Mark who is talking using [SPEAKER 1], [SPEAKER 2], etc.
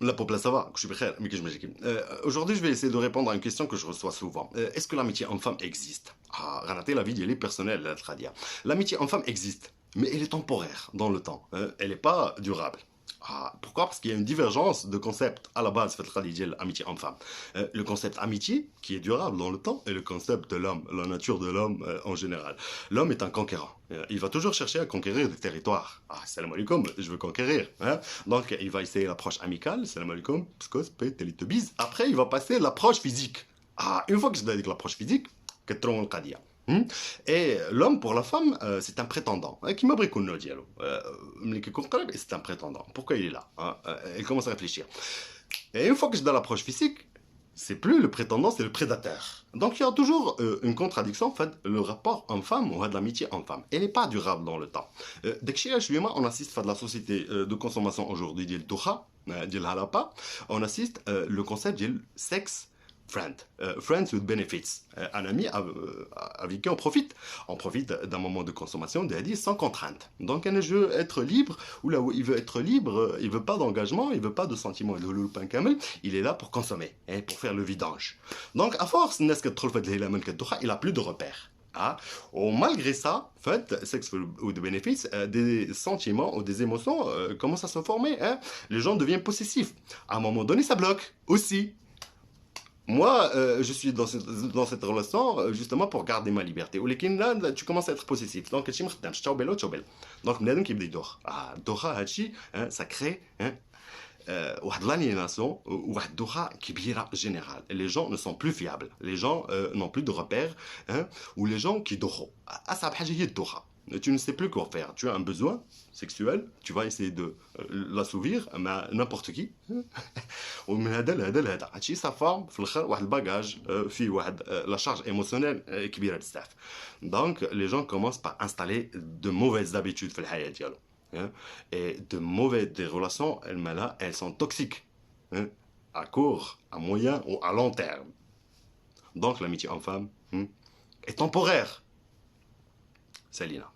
[SPEAKER 1] La peuple, ça va, je suis bien, mais que je me dis. Aujourd'hui, je vais essayer de répondre à une question que je reçois souvent. Est-ce que l'amitié homme-femme existe? Ah, rater la vie, elle est personnelle, la tradia. L'amitié homme-femme existe, mais elle est temporaire dans le temps. Elle n'est pas durable. Ah, pourquoi? Parce qu'il y a une divergence de concepts à la base, fait l'amitié homme-femme. Le concept amitié, qui est durable dans le temps, et le concept de l'homme, la nature de l'homme en général. L'homme est un conquérant. Il va toujours chercher à conquérir des territoires. Ah, salam alaikum, je veux conquérir. Hein? Donc, il va essayer l'approche amicale, salam alaikum, pskos, te bise. Après, il va passer l'approche physique. Ah, une fois que je dit l'approche physique, qu'est-ce qu'on dit? Et l'homme pour la femme, c'est un prétendant. Qui m'a pris le dialogue. C'est un prétendant. Pourquoi il est là? Elle commence à réfléchir. Et une fois que je donne l'approche physique, c'est plus le prétendant, c'est le prédateur. Donc il y a toujours une contradiction, en fait, le rapport homme-femme ou de l'amitié homme-femme. Elle n'est pas durable dans le temps. Dès que on assiste à de la société de consommation aujourd'hui, dit le Doha, dit le Halapa, on assiste le concept du sexe friend, friends with benefits, un ami avec qui on profite. On profite d'un moment de consommation, sans contrainte. Donc un jeu être libre, ou là où il veut être libre, il veut pas d'engagement, il veut pas de sentiment de loulpan kamel, il est là pour consommer, pour faire le vidange. Donc à force, il a plus de repères. Ah, malgré ça, fait, sexe ou de bénéfices, des sentiments ou des émotions commencent à se former. Hein. Les gens deviennent possessifs. À un moment donné, ça bloque aussi. Moi, je suis dans cette relation justement pour garder ma liberté. Ou les là, tu commences à être possessif. Donc, tu me dis, ciao bello, ciao belle. Donc, nous qui me dit dor. Ah, dora, hachi, ça crée l'aliénation ou dora qui bira général. Les gens ne sont plus fiables. Les gens n'ont plus de repères. Ou les gens qui doro. Ah, ça a dora. Tu ne sais plus quoi faire. Tu as un besoin sexuel, tu vas essayer de l'assouvir à n'importe qui. ومن هذا لهذا لهذا هادشي سا فورم في الاخر واحد الباجاج فيه واحد لا شارج ايموسيونيل كبيره بزاف دونك لي جون كومونس با انستالي دو موفيز دابيتود في الحياه ديالو et de mauvaises des relations elles sont toxiques à court à moyen ou à long terme donc l'amitié homme-femme est temporaire Salina